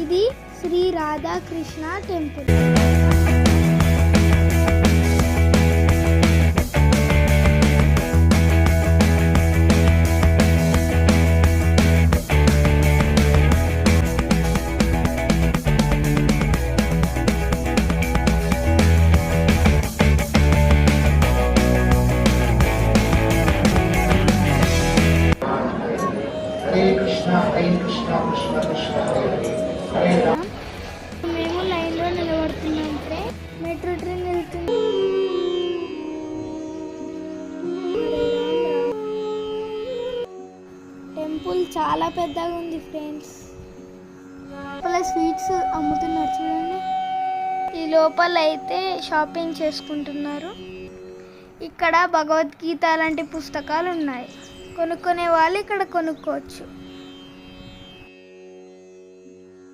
ఇది శ్రీ రాధాకృష్ణ టెంపుల్. మేము లైన్లో నిలబడుతున్నాం. మెట్రో ట్రైన్ వెళ్తుంది. టెంపుల్ చాలా పెద్దగా ఉంది ఫ్రెండ్స్. లోపల స్వీట్స్ అమ్ముతున్నారు చూడండి. ఈ లోపల అయితే షాపింగ్ చేసుకుంటున్నారు. ఇక్కడ భగవద్గీత లాంటి పుస్తకాలు ఉన్నాయి. కొనుక్కునే వాళ్ళు ఇక్కడ కొనుక్కోవచ్చు.